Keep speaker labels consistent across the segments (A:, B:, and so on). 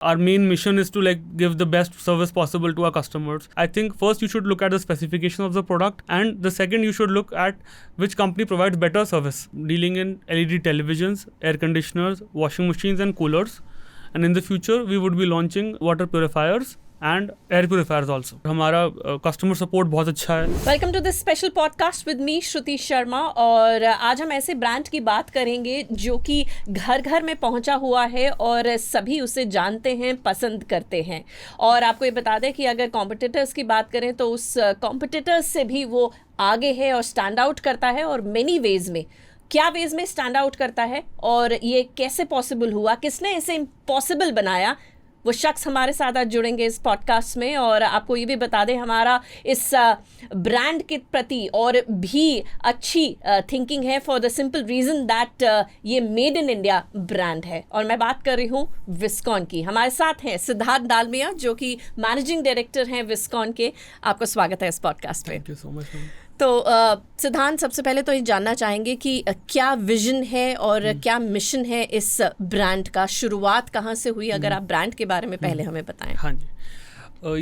A: Our main mission is to like give the best service possible to our customers. I think first you should look at the specification of the product, and the second you should look at which company provides better service. Dealing in LED televisions, air conditioners, washing machines and coolers. And in the future we would be launching water purifiers and air purifiers also. हमारा customer support बहुत अच्छा है.
B: Welcome to this special podcast with me Shruti Sharma. और आज हम ऐसे brand की बात करेंगे जो कि घर घर में पहुंचा हुआ है और सभी उसे जानते हैं, पसंद करते हैं. और आपको ये बता दें कि अगर कॉम्पिटिटर्स की बात करें तो उस कॉम्पिटिटर्स से भी वो आगे है और स्टैंड आउट करता है. और मेनी वेज में, क्या वेज में स्टैंड आउट करता है और ये कैसे पॉसिबल हुआ, किसने इसे इम्पॉसिबल बनाया, वो शख्स हमारे साथ आज जुड़ेंगे इस पॉडकास्ट में. और आपको ये भी बता दें, हमारा इस ब्रांड के प्रति और भी अच्छी थिंकिंग है for the simple reason that ये मेड इन इंडिया ब्रांड है. और मैं बात कर रही हूँ विस्कॉन की. हमारे साथ हैं सिद्धार्थ दालमिया जो कि मैनेजिंग डायरेक्टर हैं विस्कॉन के. आपका स्वागत है इस पॉडकास्ट पे.
A: Thank you so much.
B: तो सिद्धांत, सबसे पहले तो ये जानना चाहेंगे कि क्या विजन है और क्या मिशन है इस ब्रांड का. शुरुआत कहाँ से हुई, अगर आप ब्रांड के बारे में पहले हमें बताएं.
A: हाँ जी,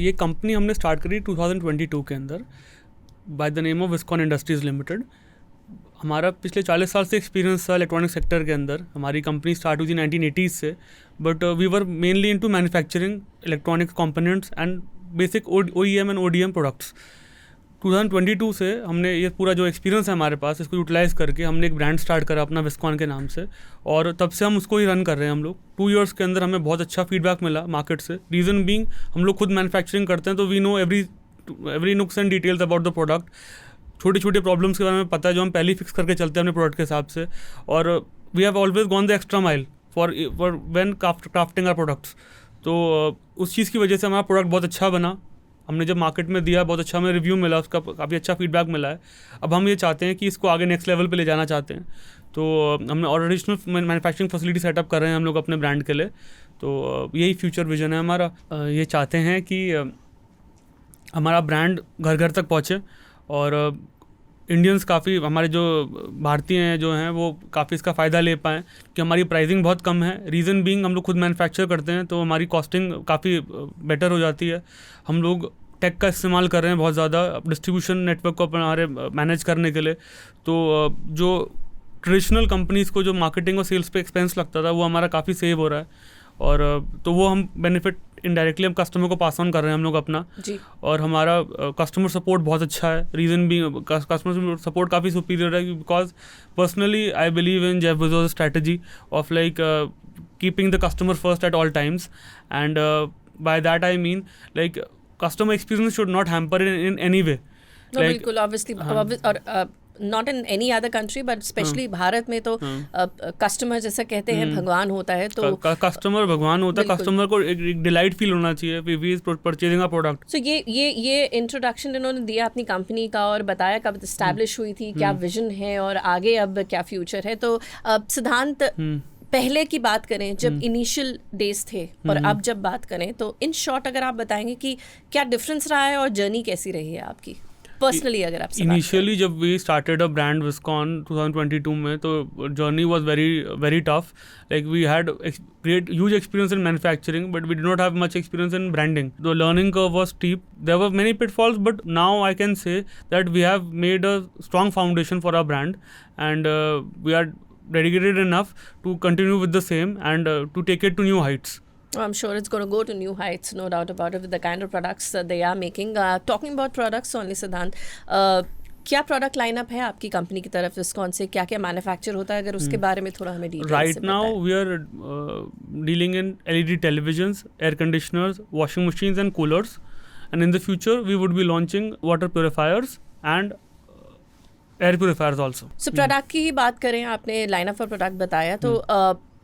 A: ये कंपनी हमने स्टार्ट करी 2022 के अंदर by the name of Viscon Industries Limited. हमारा पिछले 40 साल से एक्सपीरियंस था इलेक्ट्रॉनिक सेक्टर के अंदर. हमारी कंपनी स्टार्ट हुई थी 1980s से, but we were mainly into manufacturing electronics components and basic OEM and ODM products. 2022 से हमने ये पूरा जो एक्सपीरियंस है हमारे पास, इसको यूटिलाइज़ करके हमने एक ब्रांड स्टार्ट करा अपना विस्कॉन के नाम से. और तब से हम उसको ही रन कर रहे हैं हम लोग. 2 years के अंदर हमें बहुत अच्छा फीडबैक मिला मार्केट से. रीज़न बीइंग, हम लोग खुद मैन्युफैक्चरिंग करते हैं तो वी नो एवरी नुक्स and details about the product. छोटे छोटे प्रॉब्लम्स के बारे में पता है जो हम पहले ही फिक्स करके चलते हैं अपने प्रोडक्ट के हिसाब से. और we have always gone the extra mile for when crafting our products. तो उस चीज़ की वजह से हमारा प्रोडक्ट बहुत अच्छा बना. हमने जब मार्केट में दिया, बहुत अच्छा हमें रिव्यू मिला, उसका काफ़ी अच्छा फीडबैक मिला है. अब हम ये चाहते हैं कि इसको आगे नेक्स्ट लेवल पे ले जाना चाहते हैं. तो हमने और एडिशनल मैन्युफैक्चरिंग फैसिलिटी सेटअप कर रहे हैं हम लोग अपने ब्रांड के लिए. तो यही फ्यूचर विजन है हमारा. ये चाहते हैं कि हमारा ब्रांड घर घर तक पहुँचे और इंडियंस काफ़ी, हमारे जो भारतीय हैं जो हैं वो काफ़ी इसका फ़ायदा ले पाएँ. कि हमारी प्राइसिंग बहुत कम है. रीज़न बीइंग, हम लोग खुद मैन्युफैक्चर करते हैं तो हमारी कॉस्टिंग काफ़ी बेटर हो जाती है. हम लोग टेक का इस्तेमाल कर रहे हैं बहुत ज़्यादा डिस्ट्रीब्यूशन नेटवर्क को हमारे मैनेज करने के लिए. तो जो ट्रेडिशनल कंपनीज़ को जो मार्केटिंग और सेल्स पे एक्सपेंस लगता था वो हमारा काफ़ी सेव हो रहा है. और तो वो हम बेनिफिट इनडायरेक्टली हम कस्टमर को पास ऑन कर रहे हैं हम लोग अपना
B: जी.
A: और हमारा कस्टमर सपोर्ट बहुत अच्छा है. रीज़न भी कस्टमर सपोर्ट काफ़ी सुपीरियर है, because personally I believe in Jeff Bezos strategy of like keeping the customer first at all times. And by that I mean like customer experience should not hamper in any way.
B: बिल्कुल, obviously. और not in any other country but specially Bharat में तो customer जैसा कहते हैं भगवान होता है. तो
A: कस्टमर भगवान होता है. कस्टमर को एक डिलाइट फील होना चाहिए परचेजिंग अ प्रोडक्ट.
B: सो ये इंट्रोडक्शन इन्होंने दिया अपनी कंपनी का और बताया कब इस्टेब्लिश हुई थी, क्या विजन है और आगे अब क्या फ्यूचर है. तो सिद्धांत, पहले की बात करें जब इनिशियल डेज थे और अब जब बात करें तो इन शॉर्ट अगर आप बताएंगे कि क्या डिफरेंस रहा है और जर्नी कैसी रही है आपकी पर्सनली, अगर आप
A: इनिशियली जब वी स्टार्टेड अ ब्रांड विस्कॉन 2022 में, तो journey was very very tough. Like we had great huge experience in manufacturing, but we did not have much experience in branding. The learning curve was steep. There were many pitfalls, but now I can say that we have made a strong foundation for our brand, and we are dedicated enough to continue with the same and to take it to new heights.
B: I'm sure it's going to go to new heights, no doubt about it, with the kind of products that they are making. Talking about products only, Siddhant, क्या product lineup है आपकी company की तरफ विस्कॉन से, क्या क्या manufacture होता है, अगर उसके बारे में थोड़ा हमें detail.
A: Right now we are dealing in LED televisions, air conditioners, washing machines and coolers, and in the future we would be launching water purifiers and air purifiers also.
B: So product की ही बात करें, आपने lineup और product बताया, तो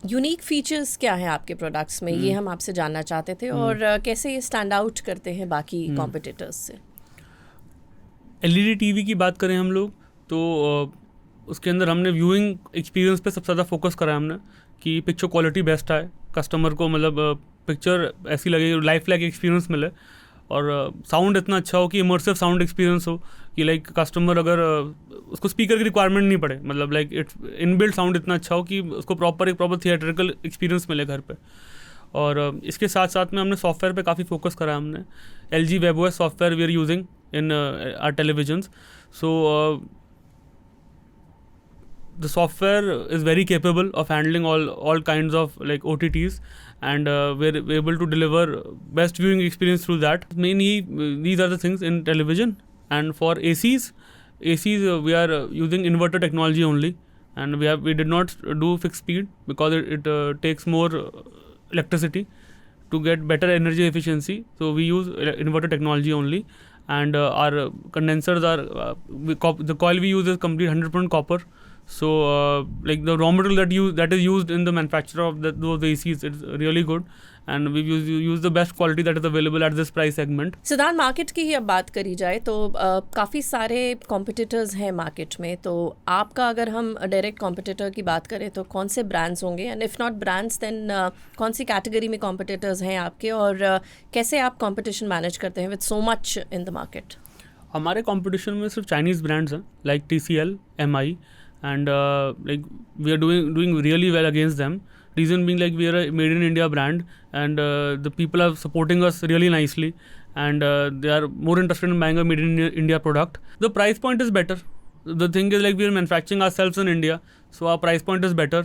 B: unique features क्या हैं आपके प्रोडक्ट्स में, ये हम आपसे जानना चाहते थे. और कैसे ये स्टैंड आउट करते हैं बाकी कॉम्पिटिटर्स से.
A: LED TV की बात करें हम लोग तो उसके अंदर हमने व्यूइंग एक्सपीरियंस पे सबसे ज़्यादा फोकस करा है हमने कि पिक्चर क्वालिटी बेस्ट आए, कस्टमर को मतलब पिक्चर ऐसी लगे, लाइफ लाइक एक्सपीरियंस मिले. और साउंड इतना अच्छा हो कि इमर्सिव साउंड एक्सपीरियंस हो कि लाइक कस्टमर अगर उसको स्पीकर की रिक्वायरमेंट नहीं पड़े, मतलब लाइक इट्स इनबिल्ट साउंड इतना अच्छा हो कि उसको एक प्रॉपर थिएटरिकल एक्सपीरियंस मिले घर पे. और इसके साथ साथ में हमने सॉफ्टवेयर पे काफ़ी फोकस करा है हमने. LG WebOS software we are using in our televisions. So the software is very capable of handling all kinds of like OTTs, and we're able to deliver best viewing experience through that. Mainly these are the things in television. And for ACs we are using inverter technology only, and we did not do fixed speed because it takes more electricity to get better energy efficiency. So we use inverter technology only, and our condensers are the coil we use is complete 100% copper. So like the raw material that is used in the manufacture of those ACs, it's really good, and we use the best quality that is available at this price segment.
B: सिद्धांत, market की ही अब बात करी जाए तो काफ़ी सारे competitors हैं मार्केट में, तो आपका अगर हम डायरेक्ट कॉम्पिटिटर की बात करें तो कौन से ब्रांड्स होंगे, and if not brands then कौन सी कैटेगरी में कॉम्पिटिटर्स हैं आपके, और कैसे आप कंपटीशन मैनेज करते हैं with so much in the market?
A: हमारे कंपटीशन में सिर्फ चाइनीज़ ब्रांड्स हैं like TCL, MI, and like we are doing really well against them. Reason being, like, we are a made in India brand, and the people are supporting us really nicely, and they are more interested in buying a made in India product. The price point is better. The thing is, like, we are manufacturing ourselves in India, so our price point is better,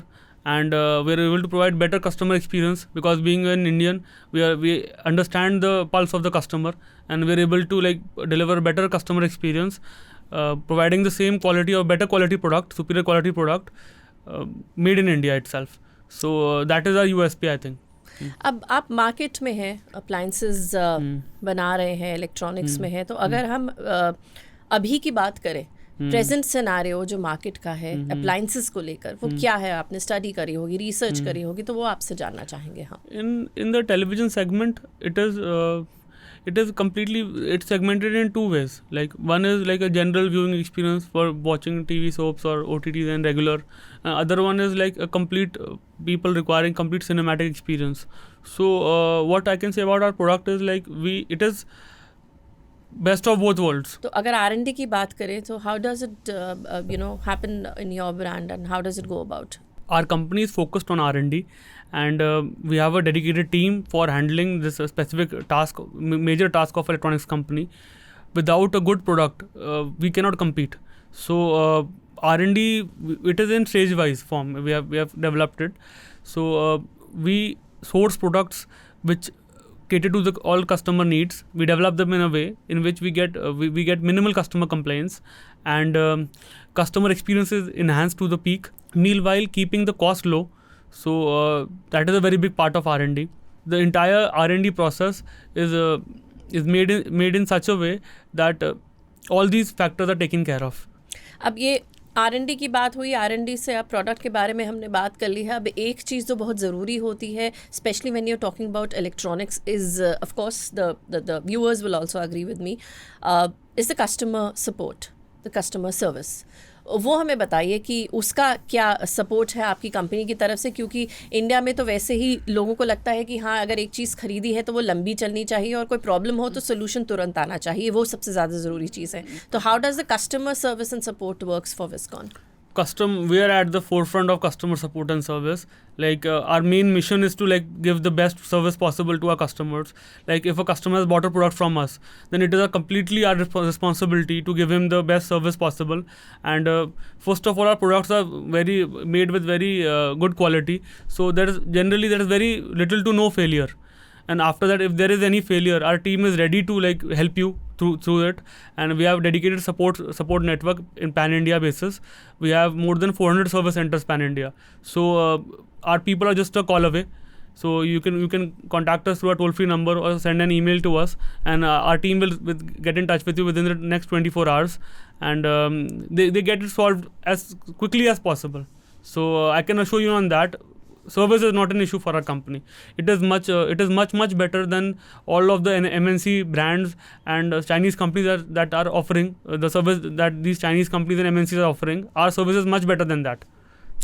A: and we are able to provide better customer experience, because being an Indian, we understand the pulse of the customer, and we are able to like deliver better customer experience, providing the same quality or better quality product, superior quality product, made in India itself. So that is our USP, I think.
B: अब आप market में हैं, appliances बना रहे हैं, electronics में हैं, तो अगर हम अभी की बात करें, प्रेजेंट सिनेरियो जो मार्केट का है अप्लायंसेस को लेकर, वो क्या है? आपने स्टडी करी होगी, रिसर्च करी होगी, तो वो आपसे जानना चाहेंगे हम.
A: In the television segment, it is completely, it's segmented in two ways. Like, one is like a general viewing experience for watching TV soaps or OTTs and regular. Other one is like a complete people requiring complete cinematic experience. So what I can say about our product is like it is best of both worlds.
B: तो अगर R&D की बात करें तो how does it happen in your brand, and how does it go about?
A: Our company is focused on R&D, and we have a dedicated team for handling this specific task, major task of electronics company. Without a good product, we cannot compete. So R&D, it is in stage wise form. We have developed it. So we source products which cater to all customer needs. We develop them in a way in which we get minimal customer complaints, and customer experience is enhanced to the peak, meanwhile keeping the cost low. So that is a very big part of R&D. The entire R&D process is made in such a way that all these factors are taken care of.
B: अब ये R&D की बात हुई, R&D से अब product के बारे में हमने बात कर ली है. अब एक चीज़ तो बहुत ज़रूरी होती है, specially when you are talking about electronics, is of course the viewers will also agree with me, is the customer support, the customer service. वो हमें बताइए कि उसका क्या सपोर्ट है आपकी कंपनी की तरफ से, क्योंकि इंडिया में तो वैसे ही लोगों को लगता है कि हाँ, अगर एक चीज़ खरीदी है तो वो लंबी चलनी चाहिए, और कोई प्रॉब्लम हो तो सोल्यूशन तुरंत आना चाहिए, वो सबसे ज़्यादा ज़रूरी चीज़ है. तो how does the customer service and support works for Viscon?
A: We are at the forefront of customer support and service. Like our main mission is to like give the best service possible to our customers. Like if a customer has bought a product from us, then it is completely our responsibility to give him the best service possible. And first of all, our products are made with very good quality. So there is very little to no failure. And after that, if there is any failure, our team is ready to like help you through it, and we have dedicated support network in pan India basis. We have more than 400 service centers pan India. So our people are just a call away. So you can contact us through a toll free number or send an email to us, and our team will get in touch with you within the next 24 hours, and they get it solved as quickly as possible. So I can assure you on that. Service is not an issue for our company. It is much better than all of the MNC brands and Chinese companies that are offering the service that these Chinese companies and MNCs are offering. Our service is much better than that.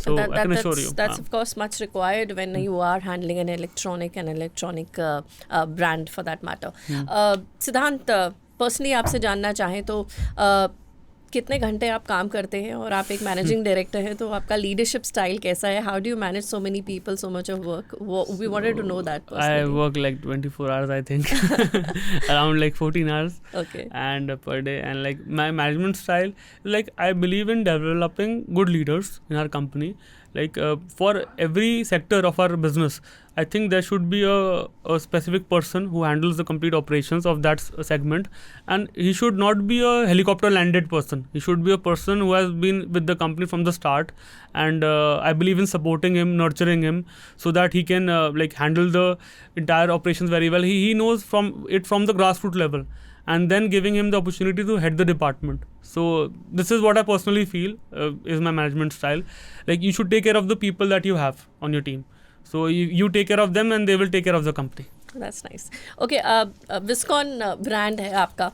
A: So I can assure you.
B: That's of course much required when you are handling an electronic brand for that matter. Siddhant, personally आपसे जानना चाहें तो कितने घंटे आप काम करते हैं और आप एक मैनेजिंग डायरेक्टर हैं, तो आपका लीडरशिप स्टाइल कैसा है? How do you manage so many people, so much of work? We wanted to know that
A: I work like 24 hours, I think, around like 14 hours,
B: Okay.
A: and per day. And like my management style, like I believe in developing good leaders in our company. Like for every sector of our business, I think there should be a specific person who handles the complete operations of that segment, and he should not be a helicopter landed person. He should be a person who has been with the company from the start, and I believe in supporting him, nurturing him, so that he can like handle the entire operations very well. He knows from the grassroots level, and then giving him the opportunity to head the department. So this is what I personally feel is my management style. Like you should take care of the people that you have on your team. So you take care of them and they will take care of the company.
B: That's nice. Okay, Viscon brand है आपका.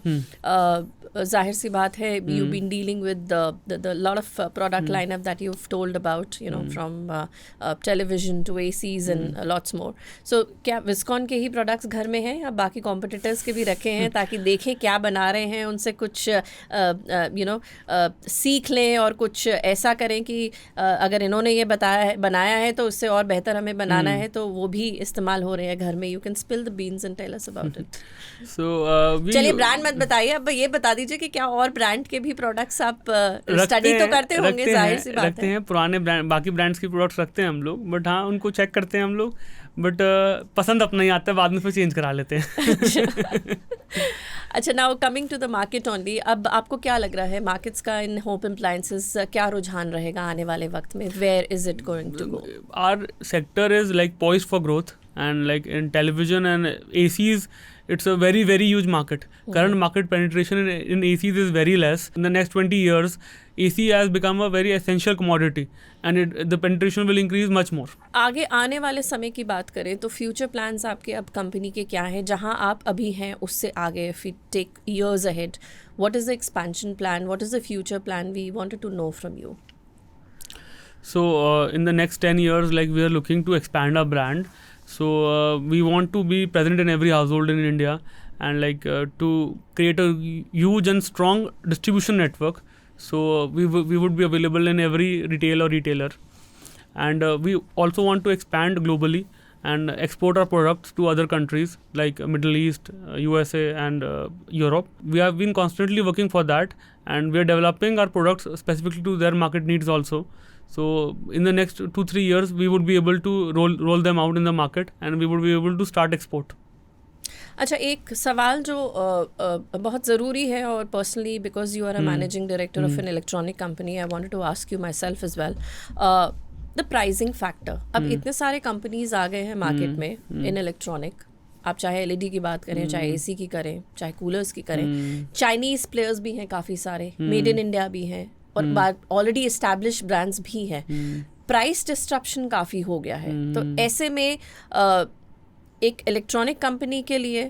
B: जाहिर सी बात है, you've been dealing with the lot of product lineup that you've told about, you know, from television to ACs and lots more. So क्या Viscon के ही products घर में हैं या बाकी competitors के भी रखे हैं, ताकि देखें क्या बना रहे हैं, उनसे कुछ you know सीख लें और कुछ ऐसा करें कि अगर इन्होंने ये बनाया है तो उससे और बेहतर हमें बनाना है, तो वो भी इस्तेमाल हो रहे हैं घर में. You can spill the beans and tell us about it.
A: So
B: चलिए ब्रांड मत बताइए, अब ये बता दीजिए कि क्या और ब्रांड के भी प्रोडक्ट्स आप स्टडी तो करते होंगे, जाहिर सी बात
A: रखते
B: है.
A: हैं पुराने ब्रांड, बाकी ब्रांड्स के प्रोडक्ट्स रखते हैं हम लोग, बट हाँ उनको चेक करते हैं हम लोग, बट पसंद अपना ही आता है, बाद में फिर चेंज करा लेते हैं.
B: अच्छा, now coming to the market only, अब आपको क्या लग रहा है मार्केट्स का इन होम अप्लायंसेस क्या रुझान रहेगा आने वाले वक्त में? Where is it going to go?
A: Our sector is like poised for growth, and like in television and ACs, it's a very very huge market. Current market penetration in ACs is very less. In the next 20 years, AC has become a very essential commodity, and the penetration will increase much more.
B: आगे आने वाले समय की बात करें तो future plans आपके अब कंपनी के क्या हैं, जहां आप अभी हैं उससे आगे? If we take years ahead, what is the expansion plan, what is the future plan? We wanted to know from you.
A: So in the next 10 years, like we are looking to expand our brand. So we want to be present in every household in India, and like to create a huge and strong distribution network. So we would be available in every retailer, and we also want to expand globally and export our products to other countries like Middle East, USA and Europe. We have been constantly working for that, and we are developing our products specifically to their market needs also. So in the next 2-3 years, we would be able to roll them out in the market, and we would be able to start export.
B: अच्छा, एक सवाल जो बहुत ज़रूरी है, और personally because you are a managing director of an electronic company, I wanted to ask you myself as well, the pricing factor. अब इतने सारे कंपनीज आ गए हैं मार्केट में इन इलेक्ट्रॉनिक, आप चाहे LED की बात करें, चाहे AC की करें, चाहे कूलर्स की करें, चाइनीज़ प्लेयर्स भी हैं काफ़ी सारे, मेड इन इंडिया भी हैं, और ऑलरेडी इस्टेब्लिश ब्रांड्स भी हैं. प्राइस डिस्ट्रप्शन काफ़ी हो गया है, तो ऐसे में एक इलेक्ट्रॉनिक कंपनी के लिए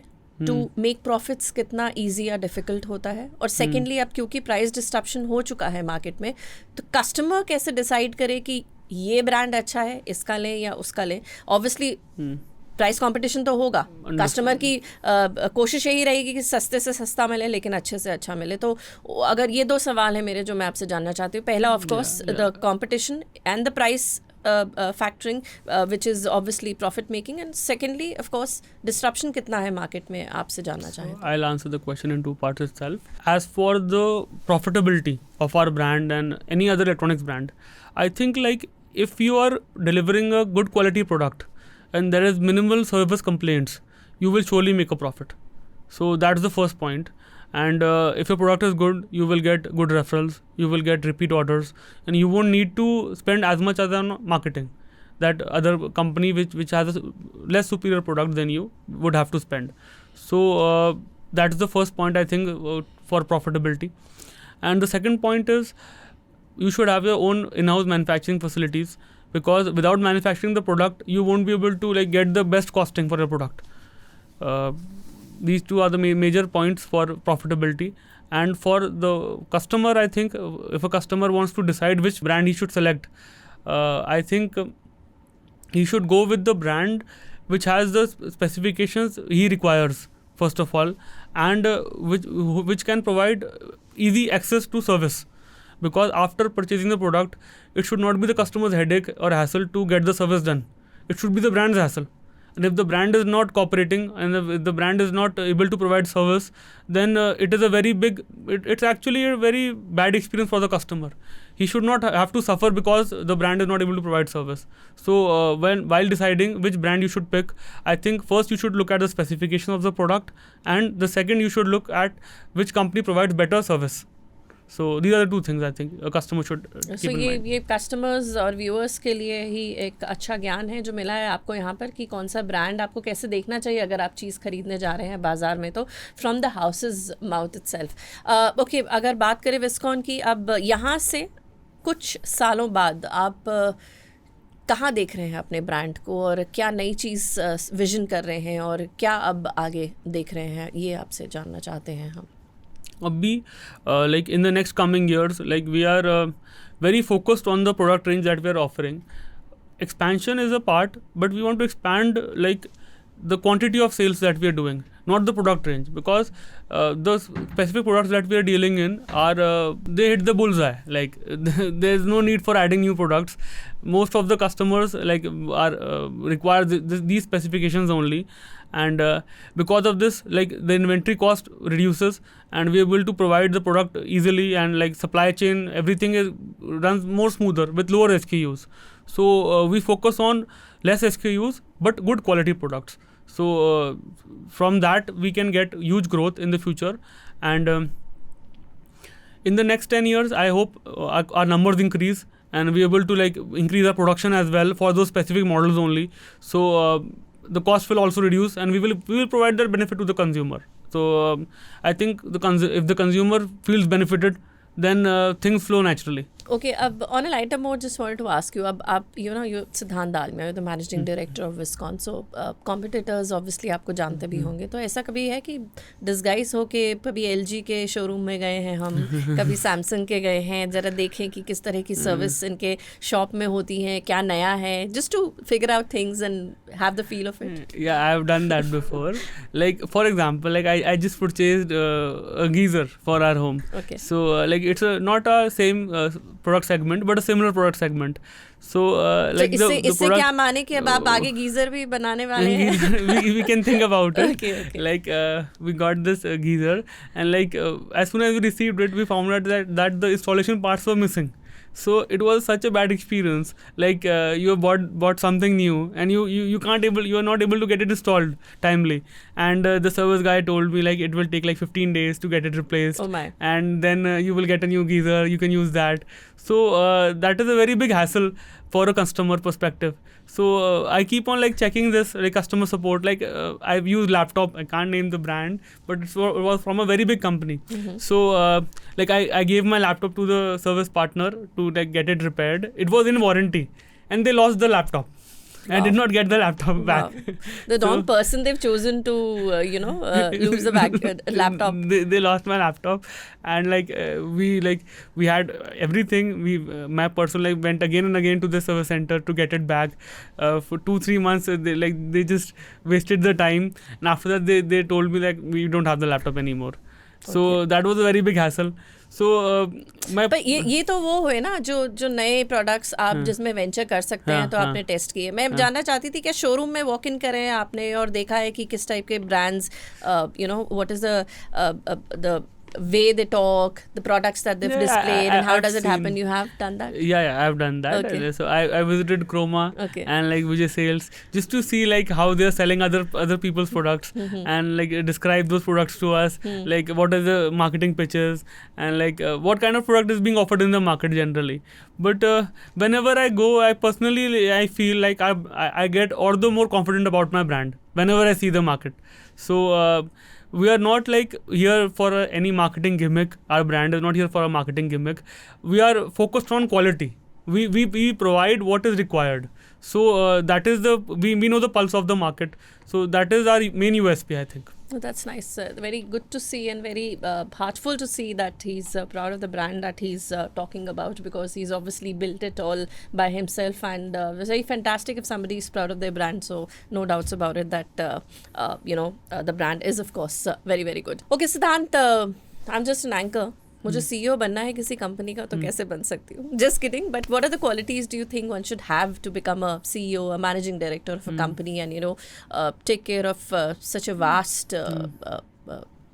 B: टू मेक प्रॉफिट्स कितना ईजी या डिफ़िकल्ट होता है? और सेकेंडली, अब क्योंकि प्राइस डिस्ट्रप्शन हो चुका है मार्केट में, तो कस्टमर कैसे डिसाइड करे कि ये ब्रांड अच्छा है, इसका लें या उसका लें? ऑब्वियसली प्राइस कंपटीशन तो होगा, कस्टमर की कोशिश यही रहेगी कि सस्ते से सस्ता मिले लेकिन अच्छे से अच्छा मिले. तो अगर ये दो सवाल हैं मेरे जो मैं आपसे जानना चाहती हूँ. पहला, of course the competition and the price factoring, which is obviously profit making, and secondly of course disruption कितना है market में, आपसे जानना चाहें.
A: I'll answer the question in 2 parts itself. As for the profitability of our brand and any other electronics brand, I think like if you are delivering a good quality product and there is minimal service complaints, you will surely make a profit. So that's the first point. And if your product is good, you will get good referrals, you will get repeat orders, and you won't need to spend as much as on marketing that other company which has a less superior product than you would have to spend. So that's the first point, I think, for profitability. And the second point is you should have your own in-house manufacturing facilities, because without manufacturing the product, you won't be able to like get the best costing for your product. These two are the major points for profitability. And for the customer, I think if a customer wants to decide which brand he should select, I think he should go with the brand which has the specifications he requires first of all, and which can provide easy access to service. Because after purchasing the product, it should not be the customer's headache or hassle to get the service done. It should be the brand's hassle. And if the brand is not cooperating, and if the brand is not able to provide service, then it is a very big, it's actually a very bad experience for the customer. He should not have to suffer because the brand is not able to provide service. So while deciding which brand you should pick, I think first you should look at the specification of the product, and the second you should look at which company provides better service. So these are the two things I think a customer should keep in mind.
B: ये customers और viewers के लिए ही एक अच्छा ज्ञान है जो मिला है आपको यहाँ पर कि कौन सा ब्रांड आपको कैसे देखना चाहिए अगर आप चीज़ खरीदने जा रहे हैं बाज़ार में, तो from the houses mouth itself. Okay, अगर बात करें विस्कॉन की, अब यहाँ से कुछ सालों बाद आप कहाँ देख रहे हैं अपने ब्रांड को, और क्या नई चीज़ विजन कर रहे हैं, और क्या अब आगे देख रहे हैं, ये आपसे जानना चाहते हैं हम।
A: Abhi, like in the next coming years, like we are very focused on the product range that we are offering. Expansion is a part, but we want to expand like the quantity of sales that we are doing, not the product range, because the specific products that we are dealing in are they hit the bullseye. Like there is no need for adding new products. Most of the customers like are require these specifications only, and because of this, like the inventory cost reduces, and we are able to provide the product easily, and like supply chain, everything runs more smoother with lower SKUs. So we focus on less SKUs but good quality products. So from that we can get huge growth in the future, and in the next 10 years I hope our numbers increase, and we are able to like increase our production as well for those specific models only. So the cost will also reduce, and we will provide that benefit to the consumer. So I think if the consumer feels benefited, then things flow naturally.
B: Okay, अब on a lighter note, just wanted to ask you, अब आप you सिद्धांत Dalmia, you're the managing director of Viscon, so competitors obviously आपको जानते भी होंगे, तो ऐसा कभी है कि डिस्गाइज हो के कभी LG के शोरूम में गए हैं हम, कभी सैमसंग के गए हैं, ज़रा देखें कि किस तरह की सर्विस इनके शॉप में होती है, क्या नया है, just to figure out things and have the feel of it?
A: Yeah, I have done that before. Like for example, like I just purchased a geyser for our home.
B: Okay.
A: So like it's not a same product segment, but a similar product segment. So like
B: so
A: the
B: इससे क्या माने कि अब आप आगे geyser भी बनाने वाले हैं?
A: we can think about it.
B: Okay.
A: Like we got this geyser, and like as soon as we received it, we found out that the installation parts were missing. So it was such a bad experience. Like you bought something new, and you are not able to get it installed timely. And the service guy told me like it will take like 15 days to get it replaced.
B: Oh my.
A: And then you will get a new geyser. You can use that. So that is a very big hassle for a customer perspective. So I keep on like checking this like customer support. Like I've used laptop. I can't name the brand, but it was from a very big company.
B: Mm-hmm.
A: So like I gave my laptop to the service partner to like get it repaired. It was in warranty, and they lost the laptop.
B: Wow.
A: I did not get the laptop back.
B: Wow. The wrong person they've chosen to lose the laptop.
A: They lost my laptop, and like we had everything. My person like went again and again to the service center to get it back. For 2-3 months they just wasted the time, and after that they told me like we don't have the laptop anymore. So that was a very big hassle. So
B: पर ये तो वो हुए ना जो नए products आप जिसमें वेंचर कर सकते हैं, तो आपने टेस्ट किए। मैं जानना चाहती थी क्या शोरूम में वॉक इन करें आपने और देखा है कि किस टाइप के brands what is the way they talk, the products that they've displayed, and how does it happen? You have done that?
A: Yeah, I've done that.
B: Okay.
A: So I visited Chroma and like Vijay Sales just to see like how they're selling other people's products and like describe those products to us, like what are the marketing pitches and like what kind of product is being offered in the market generally. But whenever I go, I personally I feel like I get all the more confident about my brand whenever I see the market. So we are not like here for any marketing gimmick. Our brand is not here for a marketing gimmick. We are focused on quality. We provide what is required. So that is we know the pulse of the market. So that is our main USP, I think.
B: Oh, that's nice. Very good to see and very heartful to see that he's proud of the brand that he's talking about, because he's obviously built it all by himself, and it's very fantastic if somebody is proud of their brand. So no doubts about it that the brand is of course very very good. Okay, Siddhant, I'm just an anchor. मुझे CEO बनना है किसी company का तो कैसे बन सकती हूँ? Just kidding, but what are the qualities do you think one should have to become a CEO, a managing director of a company, and take care of such a vast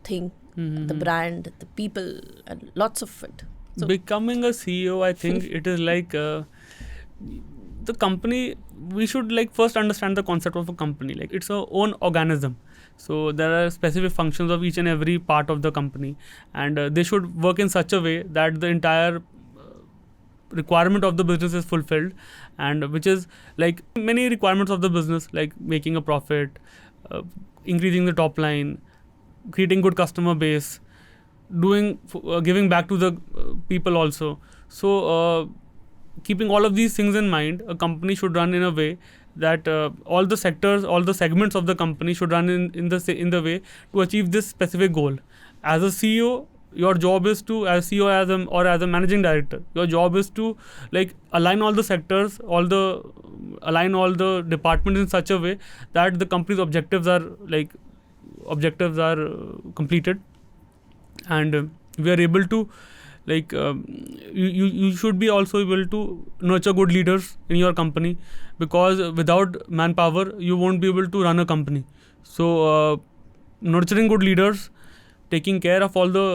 B: thing, the brand, the people, and lots of it.
A: Becoming a CEO, I think it is like the company, we should like first understand the concept of a company. Like it's a own organism. So there are specific functions of each and every part of the company, and they should work in such a way that the entire requirement of the business is fulfilled, and which is like many requirements of the business, like making a profit, increasing the top line, creating good customer base, giving back to the people also. So keeping all of these things in mind, a company should run in a way that all the sectors, all the segments of the company should run in the way to achieve this specific goal. As a CEO, your job is to, as CEO or as a managing director, your job is to like align all the sectors, align all the departments in such a way that the company's objectives are completed, and we are able to like you should be also able to nurture good leaders in your company, because without manpower you won't be able to run a company. So nurturing good leaders, taking care of all the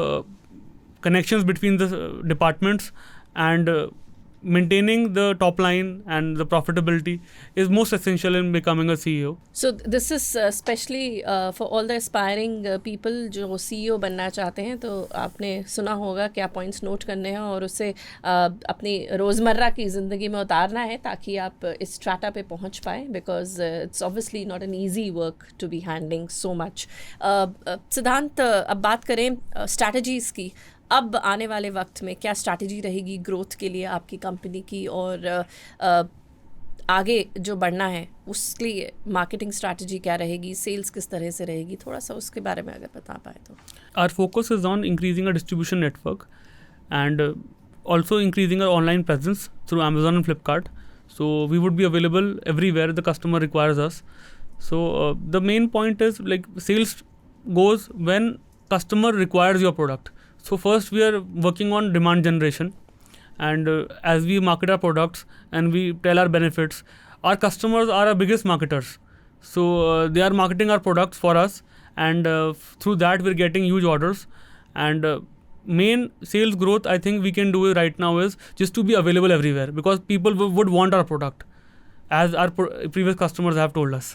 A: connections between the departments, and maintaining the top line and the profitability is most essential in becoming a CEO.
B: So this is especially for all the aspiring people जो CEO बनना चाहते हैं, तो आपने सुना होगा क्या points note करने हैं और उसे अपनी रोज़मर्रा की ज़िंदगी में उतारना है ताकि आप इस स्ट्राटा पे पहुंच पाएँ, because it's obviously not an easy work to be handling so much. Siddhant, अब बात करें स्ट्रैटेजीज़ की. अब आने वाले वक्त में क्या स्ट्रैटेजी रहेगी ग्रोथ के लिए आपकी कंपनी की, और आगे जो बढ़ना है उसके लिए मार्केटिंग स्ट्रैटेजी क्या रहेगी, सेल्स किस तरह से रहेगी, थोड़ा सा उसके बारे में अगर बता पाए तो.
A: Our focus is on increasing our distribution network, and also increasing our online presence through Amazon and Flipkart. So we would be available everywhere the customer requires us. So the main point is like sales goes when customer requires your product. So first we are working on demand generation, and as we market our products and we tell our benefits, our customers are our biggest marketers. So they are marketing our products for us, and through that we're getting huge orders. And main sales growth I think we can do right now is just to be available everywhere, because people would want our product, as our previous customers have told us.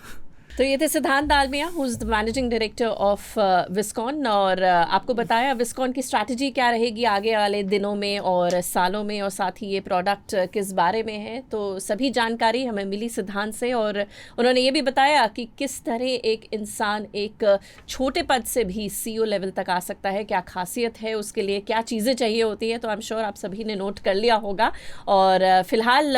B: तो ये थे Siddhant Dalmia, who is the managing director of Viscon, और आपको बताया विस्कॉन की strategy क्या रहेगी आगे वाले दिनों में और सालों में, और साथ ही ये प्रोडक्ट किस बारे में है. तो सभी जानकारी हमें मिली सिद्धांत से, और उन्होंने ये भी बताया कि किस तरह एक इंसान एक छोटे पद से भी CEO लेवल तक आ सकता है, क्या खासियत है, उसके लिए क्या चीज़ें चाहिए होती है. तो आई एम श्योर आप सभी ने नोट कर लिया होगा. और फिलहाल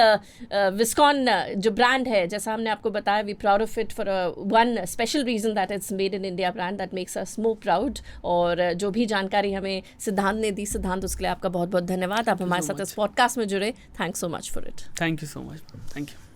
B: विस्कॉन जो ब्रांड है, जैसा हमने आपको बताया, we proud of it for one special reason that it's made in India brand that makes us more proud. और जो भी जानकारी हमें सिद्धांत ने दी, सिद्धांत उसके लिए आपका बहुत बहुत धन्यवाद. आप हमारे साथ इस पॉडकास्ट में जुड़े. Thanks so much for it.
A: Thank you so much. Thank you.